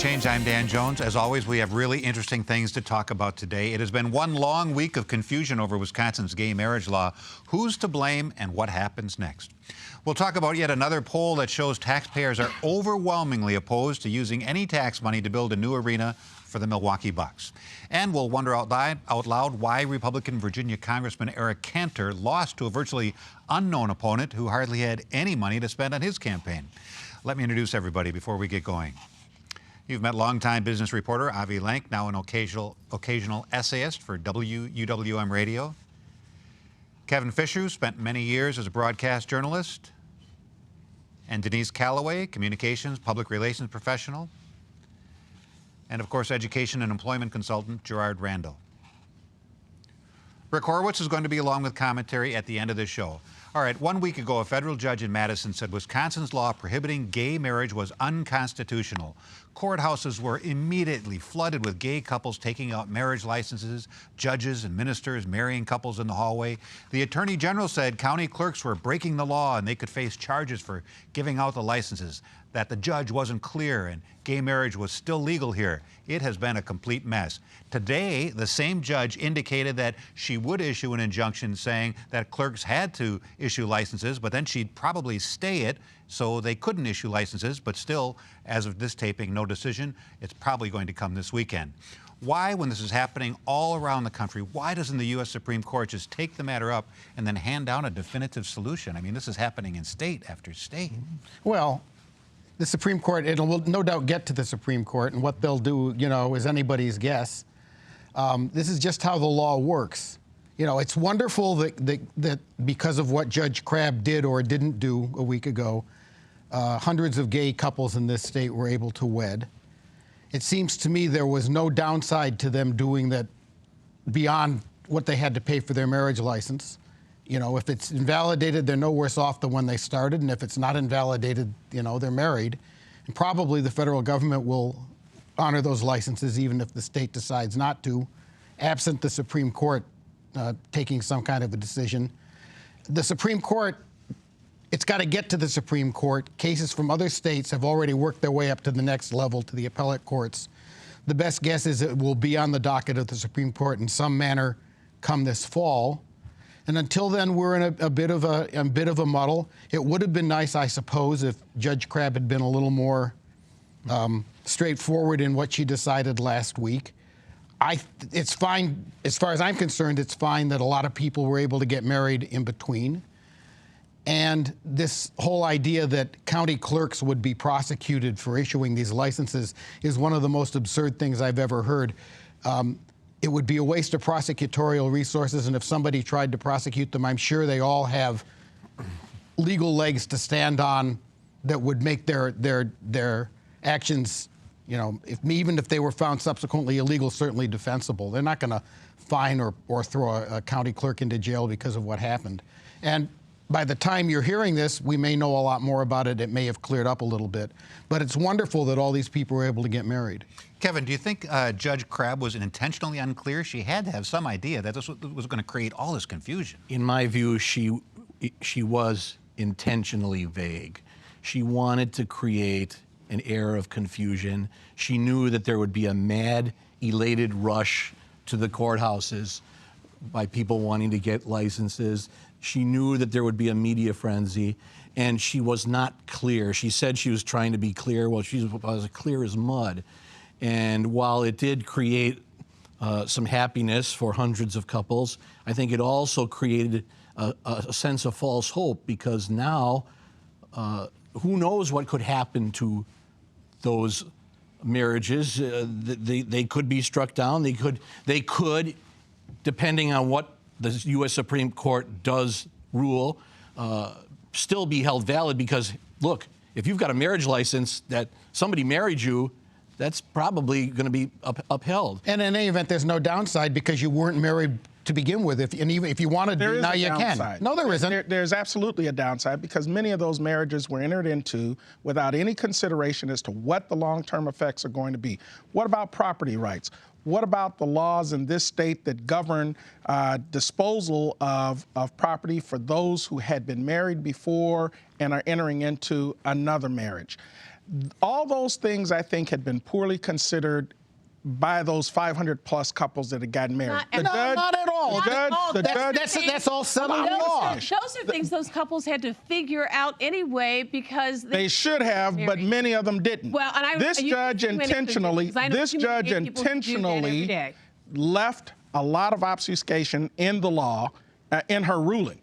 Interchange. I'm Dan Jones. As always, we have really interesting things to talk about today. It has been one long week of confusion over Wisconsin's gay marriage law. Who's to blame and what happens next? We'll talk about yet another poll that shows taxpayers are overwhelmingly opposed to using any tax money to build a new arena for the Milwaukee Bucks. And we'll wonder out loud why Republican Virginia Congressman Eric Cantor lost to a virtually unknown opponent who hardly had any money to spend on his campaign. Let me introduce everybody before we get going. You've met longtime business reporter Avi Lank, now an occasional essayist for WUWM Radio. Kevin Fischer, who spent many years as a broadcast journalist. And Denise Callaway, communications, public relations professional. And of course, education and employment consultant Gerard Randall. Rick Horowitz is going to be along with commentary at the end of this show. All right, 1 week ago, a federal judge in Madison said Wisconsin's law prohibiting gay marriage was unconstitutional. Courthouses were immediately flooded with gay couples taking out marriage licenses, judges and ministers marrying couples in the hallway. The Attorney General said county clerks were breaking the law and they could face charges for giving out the licenses, that the judge wasn't clear and gay marriage was still legal here. It has been a complete mess. Today, the same judge indicated that she would issue an injunction saying that clerks had to issue licenses, but then she'd probably stay it so they couldn't issue licenses. But still, as of this taping, no decision. It's probably going to come this weekend. Why, when this is happening all around the country, why doesn't the U.S. Supreme Court just take the matter up and then hand down a definitive solution? I mean, this is happening in state after state. Well, the Supreme Court, it'll no doubt get to the Supreme Court, and what they'll do, is anybody's guess. This is just how the law works. It's wonderful that because of what Judge Crabb did or didn't do a week ago, hundreds of gay couples in this state were able to wed. It seems to me there was no downside to them doing that beyond what they had to pay for their marriage license. If it's invalidated, they're no worse off than when they started. And if it's not invalidated, they're married. And probably the federal government will honor those licenses, even if the state decides not to, absent the Supreme Court taking some kind of a decision. The Supreme Court, it's got to get to the Supreme Court. Cases from other states have already worked their way up to the next level, to the appellate courts. The best guess is it will be on the docket of the Supreme Court in some manner come this fall. And until then, we're in a bit of a muddle. It would have been nice, I suppose, if Judge Crabb had been a little more straightforward in what she decided last week. It's fine, as far as I'm concerned, it's fine that a lot of people were able to get married in between. And this whole idea that county clerks would be prosecuted for issuing these licenses is one of the most absurd things I've ever heard. It would be a waste of prosecutorial resources, and if somebody tried to prosecute them, I'm sure they all have legal legs to stand on that would make their actions, even if they were found subsequently illegal, certainly defensible. They're not going to fine or throw a county clerk into jail because of what happened. And by the time you're hearing this, we may know a lot more about it. It may have cleared up a little bit. But it's wonderful that all these people were able to get married. Kevin, do you think Judge Crabb was intentionally unclear? She had to have some idea that this was going to create all this confusion. In my view, she was intentionally vague. She wanted to create an air of confusion. She knew that there would be a mad, elated rush to the courthouses by people wanting to get licenses. She knew that there would be a media frenzy, and she was not clear. She said she was trying to be clear. Well, she was clear as mud. And while it did create some happiness for hundreds of couples, I think it also created a sense of false hope, because now who knows what could happen to those marriages. They could be struck down. They could, depending on what the U.S. Supreme Court does rule, still be held valid, because, look, if you've got a marriage license that somebody married you, that's probably going to be upheld. And in any event, there's no downside, because you weren't married to begin with. Even if you wanted to, now you can. No, there isn't. There's absolutely a downside, because many of those marriages were entered into without any consideration as to what the long-term effects are going to be. What about property rights? What about the laws in this state that govern disposal of property for those who had been married before and are entering into another marriage? All those things, I think, had been poorly considered by those 500-plus couples that had gotten married. Not at all. That's all settled law. Those are things those couples had to figure out anyway because they should have, but many of them didn't. Well, and this judge intentionally left a lot of obfuscation in the law, in her ruling.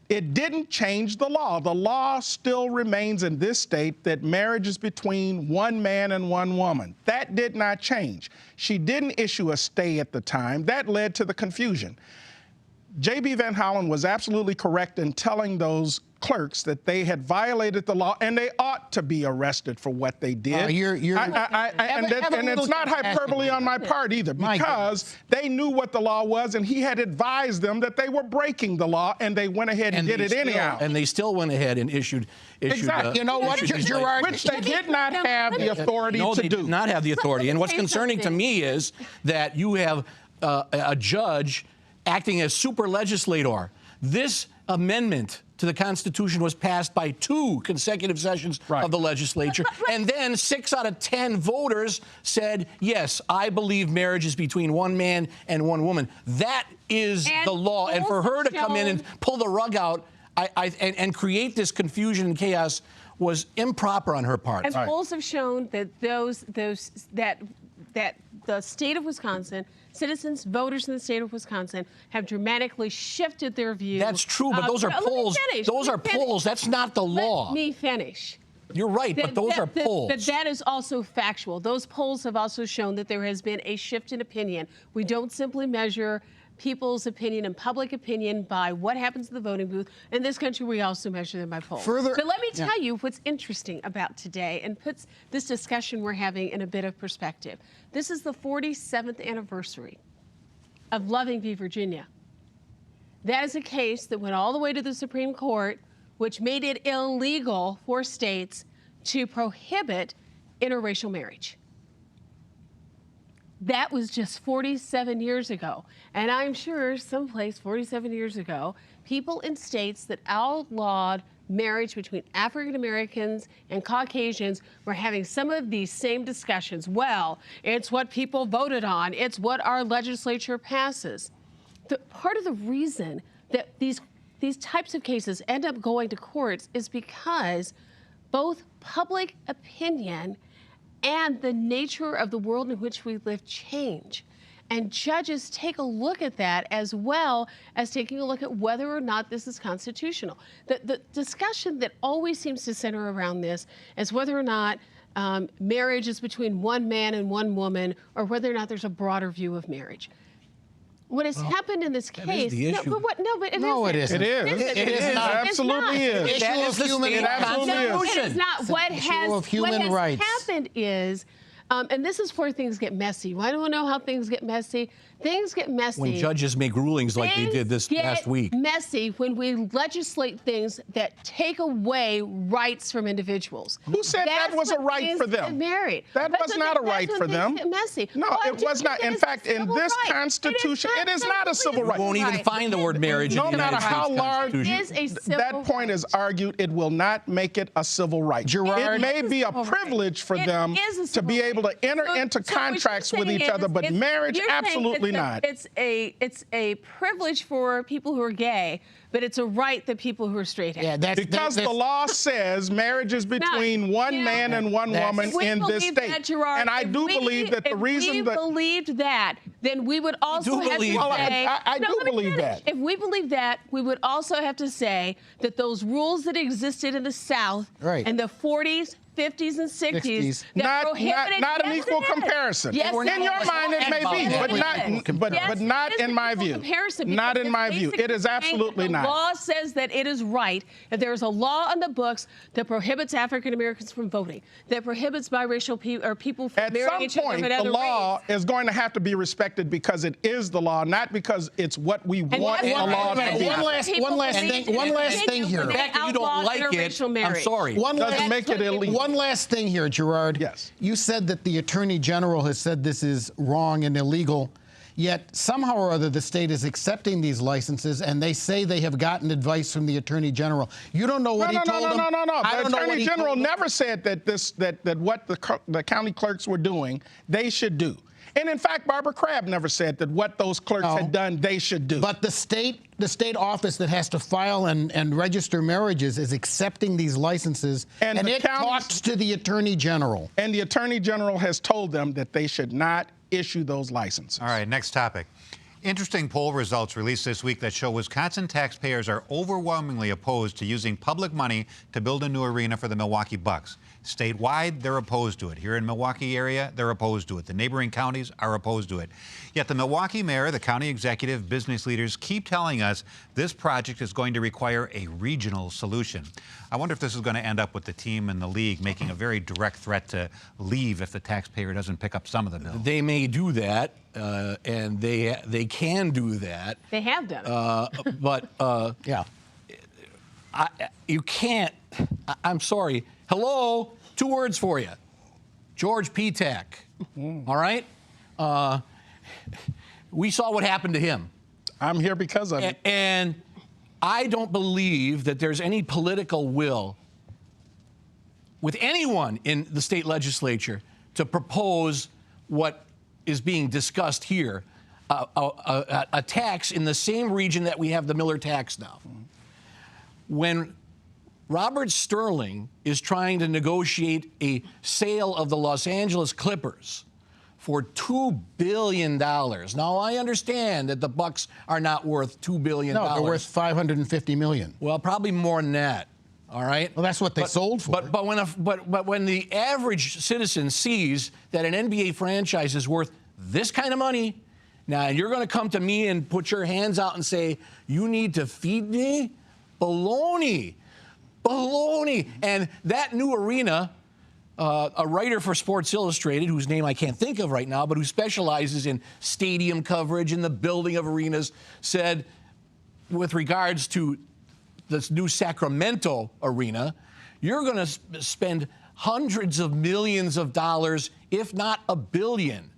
It didn't change the law. The law still remains in this state that marriage is between one man and one woman. That did not change. She didn't issue a stay at the time. That led to the confusion. J.B. Van Hollen was absolutely correct in telling those clerks that they had violated the law and they ought to be arrested for what they did. And it's not hyperbole on my part either, because they knew what the law was and he had advised them that they were breaking the law, and they went ahead and did it anyhow. And they still went ahead and issued. Exactly. You know what, Gerard? Which they did not have the authority to do. No, they did not have the authority. And what's concerning to me is that you have a judge acting as super legislator. This amendment to the Constitution was passed by 2 consecutive sessions of the legislature. And then 6 out of 10 voters said, yes, I believe marriage is between one man and one woman. That is the law. And for her to come in and pull the rug out and create this confusion and chaos was improper on her part. And polls have shown that that the state of Wisconsin, citizens, voters in the state of Wisconsin, have dramatically shifted their view. That's true, but those are polls. Those are polls. That's not the law. Let me finish. You're right, but those are polls. But that is also factual. Those polls have also shown that there has been a shift in opinion. We don't simply measure people's opinion and public opinion by what happens in the voting booth. In this country, we also measure them by polls. So let me tell you what's interesting about today and puts this discussion we're having in a bit of perspective. This is the 47th anniversary of Loving v. Virginia. That is a case that went all the way to the Supreme Court, which made it illegal for states to prohibit interracial marriage. That was just 47 years ago. And I'm sure someplace 47 years ago, people in states that outlawed marriage between African Americans and Caucasians were having some of these same discussions. Well, it's what people voted on. It's what our legislature passes. Part of the reason that these types of cases end up going to courts is because both public opinion and the nature of the world in which we live change. And judges take a look at that as well as taking a look at whether or not this is constitutional. The discussion that always seems to center around this is whether or not marriage is between one man and one woman, or whether or not there's a broader view of marriage. What has happened in this case? The issue. No, it isn't. It is. It absolutely is. Issue of human rights. It is not. What has happened is, and this is where things get messy. Why do I know how things get messy? Things get messy when judges make rulings like they did this past week. Messy when we legislate things that take away rights from individuals. Who said that was a right for them? That was not a right for them. Messy. No, it was not. In fact, in this Constitution, it is not a civil right. You won't even find the word marriage in the United States Constitution. No matter how large that point is argued, it will not make it a civil right. Gerard, it may be a privilege for them to be able to enter into contracts with each other, but marriage, absolutely not. It's a privilege for people who are gay, but it's a right that people who are straight have. Yeah, because the law says marriage is between one man and one woman in this state. That, Gerard, and I do believe that the reason that... If we believed that, then we would also have to say... I do believe that. If we believe that, we would also have to say that those rules that existed in the South in the 40s, 50s and 60s. Not an equal comparison. Yes, in your mind, it may be, but not in my view. Not in my view. It is absolutely not. The law says that it is right, that there is a law on the books that prohibits African Americans from voting, that prohibits biracial people from marrying each other of another race. At some point, the law is going to have to be respected because it is the law, not because it's what we want the law to be. One last thing here. The fact that you don't like it, I'm sorry. Doesn't make it illegal. One last thing here, Gerard. Yes. You said that the Attorney General has said this is wrong and illegal. Yet somehow or other the state is accepting these licenses, and they say they have gotten advice from the Attorney General. You don't know what he told them? No. I The don't know what Attorney he General told them. never said that what the county clerks were doing, they should do. And in fact, Barbara Crabb never said that what those clerks had done, they should do. But the state office that has to file and register marriages is accepting these licenses, and it talks to the Attorney General. And the Attorney General has told them that they should not issue those licenses. All right, next topic. Interesting poll results released this week that show Wisconsin taxpayers are overwhelmingly opposed to using public money to build a new arena for the Milwaukee Bucks. Statewide, they're opposed to it. Here in Milwaukee area, they're opposed to it. The neighboring counties are opposed to it. Yet the Milwaukee mayor, the county executive, business leaders keep telling us this project is going to require a regional solution. I wonder if this is going to end up with the team and the league making a very direct threat to leave if the taxpayer doesn't pick up some of the bill. They may do that, and they can do that. They have done it. But Yeah. you can't. I'm sorry. Hello, 2 words for you. George Petak. All right? We saw what happened to him. I'm here because of it. And I don't believe that there's any political will with anyone in the state legislature to propose what is being discussed here, a tax in the same region that we have the Miller tax now. When Robert Sterling is trying to negotiate a sale of the Los Angeles Clippers for $2 billion. Now, I understand that the Bucks are not worth $2 billion. No, they're worth $550 million. Well, probably more than that. All right. Well, that's what they sold for. But when the average citizen sees that an NBA franchise is worth this kind of money, now you're going to come to me and put your hands out and say you need to feed me? Baloney. Baloney. And that new arena, a writer for Sports Illustrated, whose name I can't think of right now, but who specializes in stadium coverage and the building of arenas, said with regards to this new Sacramento arena, you're going to spend hundreds of millions of dollars, if not $1 billion.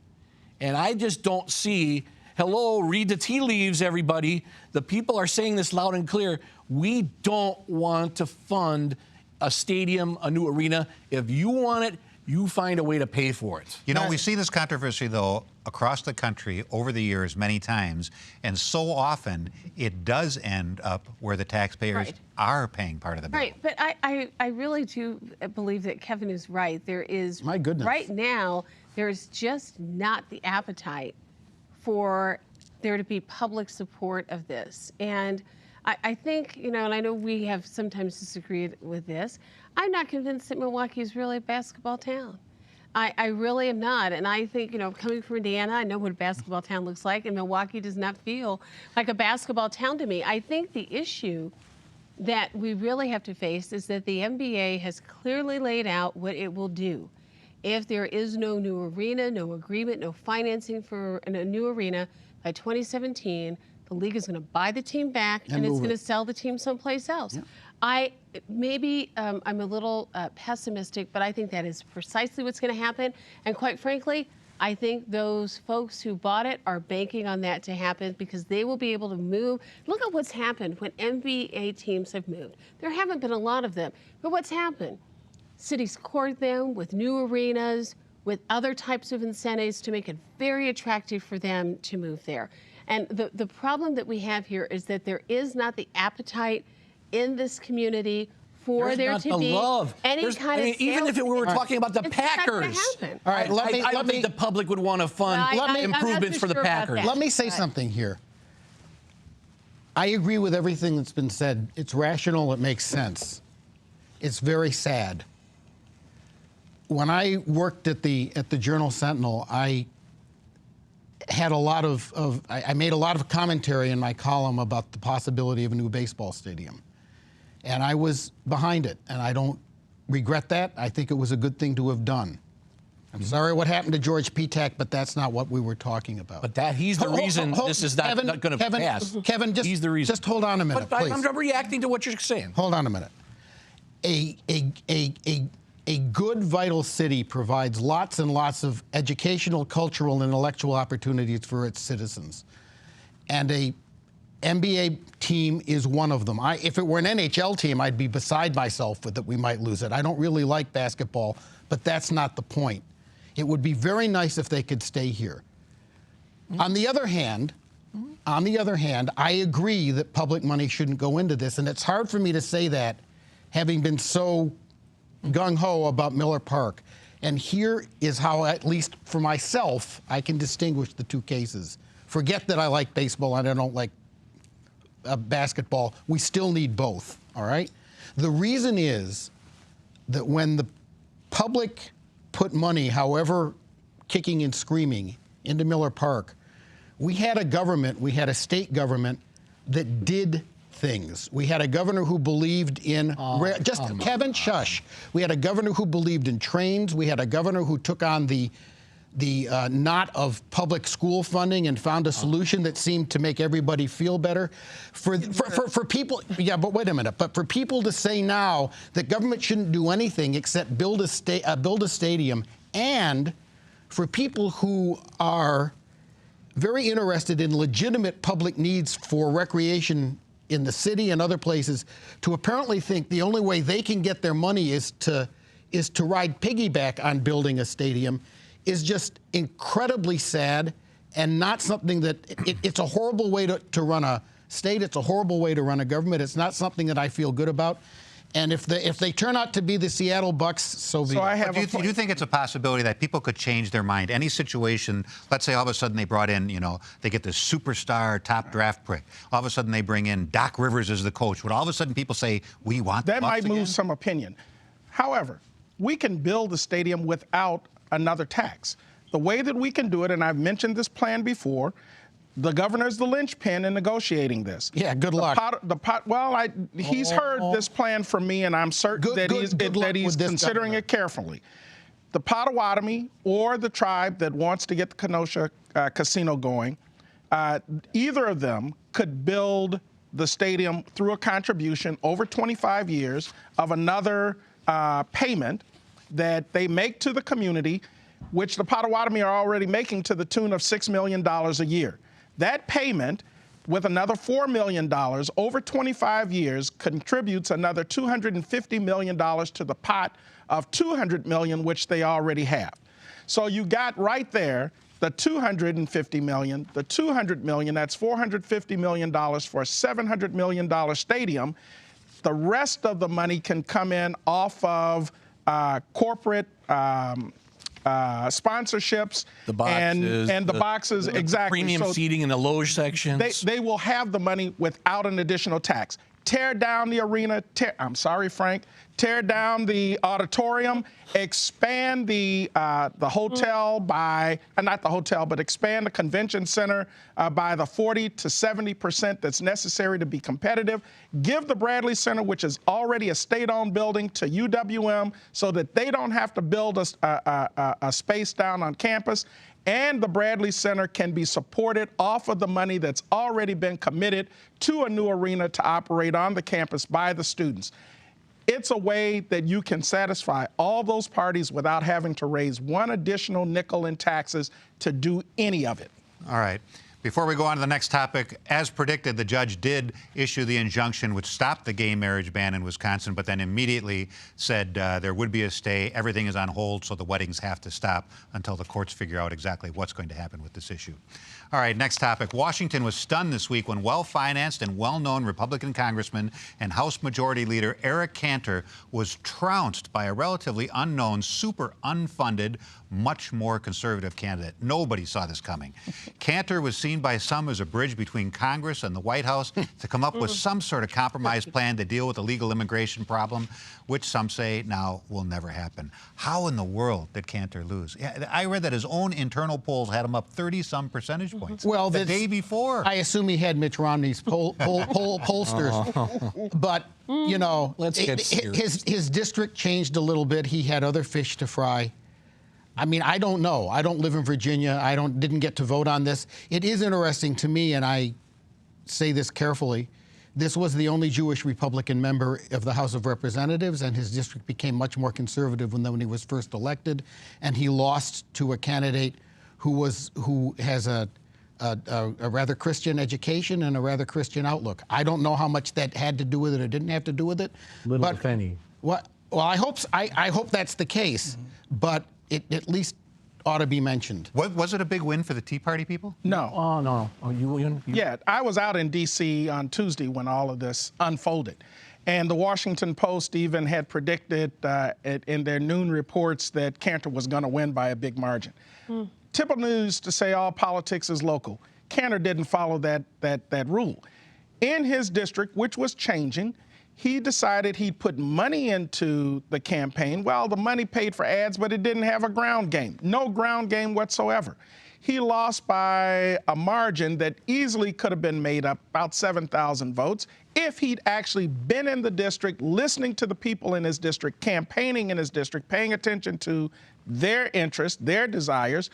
And I just don't see, hello, read the tea leaves, everybody. The people are saying this loud and clear. We don't want to fund a stadium, a new arena. If you want it, you find a way to pay for it. You know, we see this controversy, though, across the country over the years many times, and so often it does end up where the taxpayers are paying part of the bill. Right, but I really do believe that Kevin is right. There is, My goodness. right now, there's just not the appetite for there to be public support of this. And I think, you know, and I know we have sometimes disagreed with this, I'm not convinced that Milwaukee is really a basketball town. I really am not. And I think, you know, coming from Indiana, I know what a basketball town looks like, and Milwaukee does not feel like a basketball town to me. I think the issue that we really have to face is that the NBA has clearly laid out what it will do. If there is no new arena, no agreement, no financing for a new arena by 2017, the league is going to buy the team back and it's going to sell the team someplace else. Yeah. I'm a little pessimistic, but I think that is precisely what's going to happen. And quite frankly, I think those folks who bought it are banking on that to happen because they will be able to move. Look at what's happened when NBA teams have moved. There haven't been a lot of them, but what's happened? Cities court them with new arenas, with other types of incentives to make it very attractive for them to move there. And the problem that we have here is that there is not the appetite in this community for there to be any kind of even if we were talking about the Packers. All right, I don't think the public would want to fund improvements for the Packers. Let me say something here. I agree with everything that's been said. It's rational. It makes sense. It's very sad. When I worked at the Journal-Sentinel, I had a lot I made a lot of commentary in my column about the possibility of a new baseball stadium. And I was behind it, and I don't regret that. I think it was a good thing to have done. I'm sorry what happened to George Petak, but that's not what we were talking about. But he's the reason this is not going to pass. Kevin, he's the reason. Just hold on a minute, but please. I'm reacting to what you're saying. Hold on a minute. a good, vital city provides lots and lots of educational, cultural, and intellectual opportunities for its citizens. And a NBA team is one of them. If it were an NHL team, I'd be beside myself with that we might lose it. I don't really like basketball, but that's not the point. It would be very nice if they could stay here. On the other hand, I agree that public money shouldn't go into this, and it's hard for me to say that, having been so gung-ho about Miller Park. And here is how, at least for myself, I can distinguish the two cases. Forget that I like baseball and I don't like basketball. We still need both, all right? The reason is that when the public put money, however kicking and screaming, into Miller Park, we had a state government that did things. We had a governor who believed in, Kevin, shush. We had a governor who believed in trains. We had a governor who took on the knot of public school funding and found a solution that seemed to make everybody feel better. For people, yeah, but wait a minute. But for people to say now that government shouldn't do anything except build a stadium, and for people who are very interested in legitimate public needs for recreation in the city and other places, to apparently think the only way they can get their money is to ride piggyback on building a stadium is just incredibly sad, and not something that it's a horrible way to run a state. It's a horrible way to run a government. It's not something that I feel good about. And if they turn out to be the Seattle Bucks, so be it. Do you think it's a possibility that people could change their mind? Any situation, let's say all of a sudden they brought in, they get this superstar top draft pick. All of a sudden they bring in Doc Rivers as the coach. Would all of a sudden people say, we want that? Bucks might move again? some opinion. However, we can build a stadium without another tax. The way that we can do it, and I've mentioned this plan before, the governor's the linchpin in negotiating this. Yeah, good luck. He's heard this plan from me, and I'm certain that he's considering it carefully. The Potawatomi or the tribe that wants to get the Kenosha casino going, either of them could build the stadium through a contribution over 25 years of another payment that they make to the community, which the Potawatomi are already making to the tune of $6 million a year. That payment, with another $4 million over 25 years, contributes another $250 million to the pot of $200 million, which they already have. So you got right there the $250 million, the $200 million, that's $450 million for a $700 million stadium. The rest of the money can come in off of corporate sponsorships, the boxes, and the boxes, exactly. Premium seating in the loge sections. They will have the money without an additional tax. Tear down the arena. I'm sorry, Frank. Tear down the auditorium. Expand the hotel by not the hotel, but expand the convention center by the 40 to 70% that's necessary to be competitive. Give the Bradley Center, which is already a state-owned building, to UWM so that they don't have to build a space down on campus. And the Bradley Center can be supported off of the money that's already been committed to a new arena to operate on the campus by the students. It's a way that you can satisfy all those parties without having to raise one additional nickel in taxes to do any of it. All right. Before we go on to the next topic, as predicted, the judge did issue the injunction which stopped the gay marriage ban in Wisconsin, but then immediately said there would be a stay. Everything is on hold, so the weddings have to stop until the courts figure out exactly what's going to happen with this issue. All right, next topic. Washington was stunned this week when well-financed and well-known Republican Congressman and House Majority Leader Eric Cantor was trounced by a relatively unknown, super unfunded, much more conservative candidate. Nobody saw this coming. Cantor was seen by some as a bridge between Congress and the White House to come up with some sort of compromise plan to deal with the legal immigration problem, which some say now will never happen. How in the world did Cantor lose? Yeah, I read that his own internal polls had him up 30-some percentage points the day before. I assume he had Mitt Romney's pollsters. But, let's get serious. His district changed a little bit. He had other fish to fry. I mean, I don't know. I don't live in Virginia. didn't get to vote on this. It is interesting to me, and I say this carefully, This was the only Jewish Republican member of the House of Representatives, and his district became much more conservative when he was first elected, and he lost to a candidate who has a rather Christian education and a rather Christian outlook. I don't know how much that had to do with it or didn't have to do with it. Little if any. Well, I hope that's the case, but it at least ought to be mentioned. Was it a big win for the Tea Party people? No. Oh, no. Oh, you Yeah, I was out in D.C. on Tuesday when all of this unfolded. And the Washington Post even had predicted in their noon reports that Cantor was going to win by a big margin. Typical news to say all politics is local. Cantor didn't follow that rule. In his district, which was changing, he decided he'd put money into the campaign. Well, the money paid for ads, but it didn't have a ground game. No ground game whatsoever. He lost by a margin that easily could have been made up, about 7,000 votes, if he'd actually been in the district, listening to the people in his district, campaigning in his district, paying attention to their interests, their desires.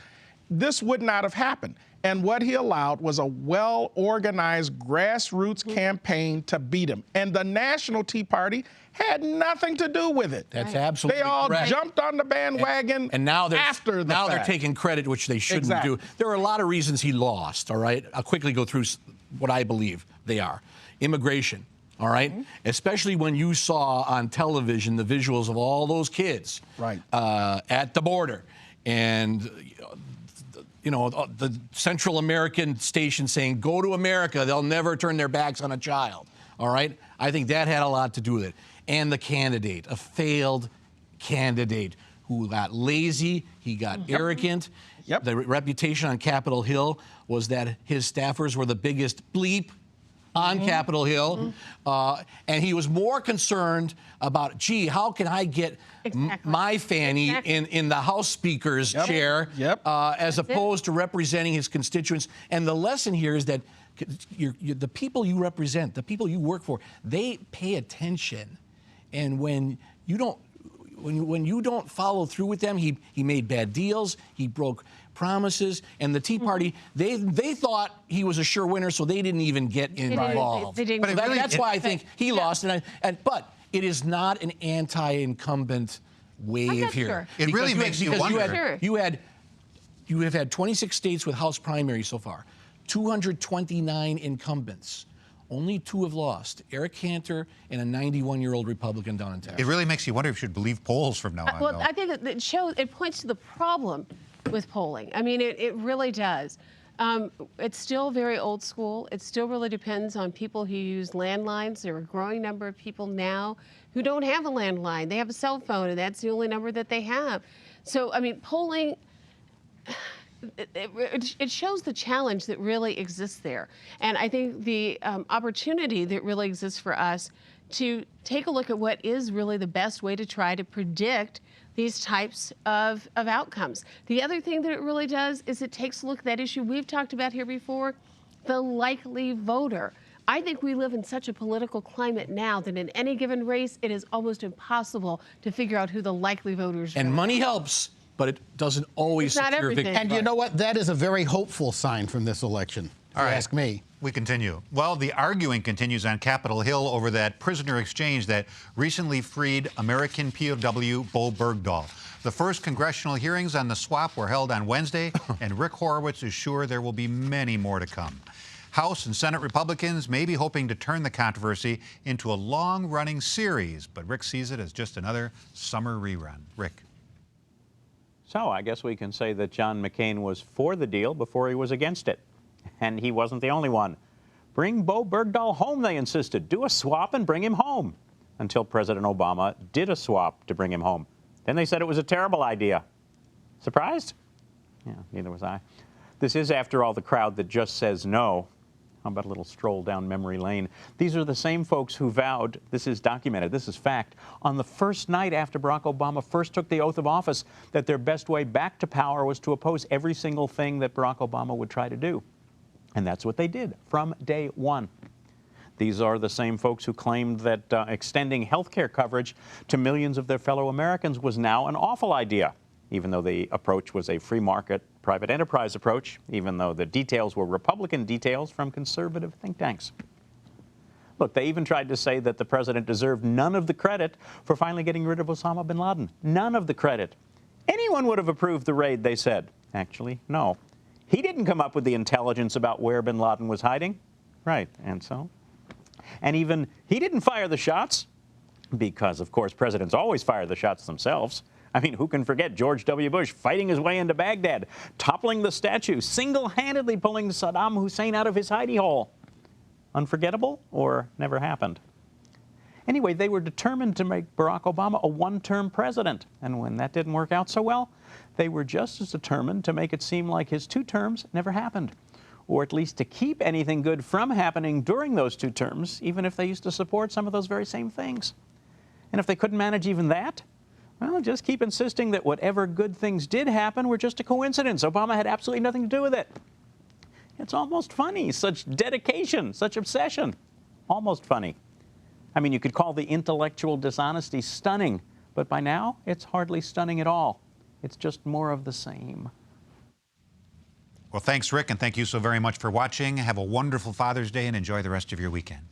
This would not have happened. And what he allowed was a well-organized grassroots campaign to beat him. And the National Tea Party had nothing to do with it. That's absolutely They all correct. jumped on the bandwagon and now after the now fact. they're taking credit, which they shouldn't Exactly. do. There are a lot of reasons he lost, all right? I'll quickly go through what I believe they are. Immigration, all right? Especially when you saw on television the visuals of all those kids Right. At the border. And the Central American station saying, go to America, they'll never turn their backs on a child, all right? I think that had a lot to do with it. And the candidate, a failed candidate who got lazy, he got arrogant. Yep. The reputation on Capitol Hill was that his staffers were the biggest bleep on Capitol Hill. And he was more concerned about, gee, how can I get my fanny in the House Speaker's chair as opposed to representing his constituents. And the lesson here is that the people you represent, the people you work for, they pay attention. And when you don't follow through with them, he made bad deals, he broke promises, and the Tea Party, they thought he was a sure winner, so they didn't even get involved. They didn't. But that's why I think he lost. But it is not an anti-incumbent wave here. Sure. It really makes you wonder. You have had 26 states with House primaries so far, 229 incumbents. Only 2 have lost, Eric Cantor and a 91-year-old Republican down in Texas. It really makes you wonder if you should believe polls from now on. Well, though. I think it points to the problem with polling. I mean, it really does. It's still very old school. It still really depends on people who use landlines. There are a growing number of people now who don't have a landline. They have a cell phone, and that's the only number that they have. So, I mean, polling, it shows the challenge that really exists there. And I think the opportunity that really exists for us to take a look at what is really the best way to try to predict these types of outcomes. The other thing that it really does is it takes a look at that issue we've talked about here before, the likely voter. I think we live in such a political climate now that in any given race, it is almost impossible to figure out who the likely voters are. And money helps, but it doesn't always It's not secure everything. victory. And you know what? That is a very hopeful sign from this election, if you ask me. We continue. Well, the arguing continues on Capitol Hill over that prisoner exchange that recently freed American POW Bo Bergdahl. The first congressional hearings on the swap were held on Wednesday, and Rick Horowitz is sure there will be many more to come. House and Senate Republicans may be hoping to turn the controversy into a long-running series, but Rick sees it as just another summer rerun. Rick. So I guess we can say that John McCain was for the deal before he was against it. And he wasn't the only one. Bring Bo Bergdahl home, they insisted. Do a swap and bring him home. Until President Obama did a swap to bring him home. Then they said it was a terrible idea. Surprised? Yeah, neither was I. This is, after all, the crowd that just says no. How about a little stroll down memory lane? These are the same folks who vowed, this is documented, this is fact, on the first night after Barack Obama first took the oath of office, that their best way back to power was to oppose every single thing that Barack Obama would try to do. And that's what they did from day one. These are the same folks who claimed that extending health care coverage to millions of their fellow Americans was now an awful idea, even though the approach was a free market, private enterprise approach, even though the details were Republican details from conservative think tanks. Look, they even tried to say that the president deserved none of the credit for finally getting rid of Osama bin Laden. None of the credit. Anyone would have approved the raid, they said. Actually, no. He didn't come up with the intelligence about where bin Laden was hiding. Right, and so? And even he didn't fire the shots, because, of course, presidents always fire the shots themselves. I mean, who can forget George W. Bush fighting his way into Baghdad, toppling the statue, single-handedly pulling Saddam Hussein out of his hidey hole? Unforgettable or never happened? Anyway, they were determined to make Barack Obama a one-term president. And when that didn't work out so well, they were just as determined to make it seem like his 2 terms never happened, or at least to keep anything good from happening during those 2 terms, even if they used to support some of those very same things. And if they couldn't manage even that, well, just keep insisting that whatever good things did happen were just a coincidence. Obama had absolutely nothing to do with it. It's almost funny, such dedication, such obsession. Almost funny. I mean, you could call the intellectual dishonesty stunning, but by now, it's hardly stunning at all. It's just more of the same. Well, thanks, Rick, and thank you so very much for watching. Have a wonderful Father's Day and enjoy the rest of your weekend.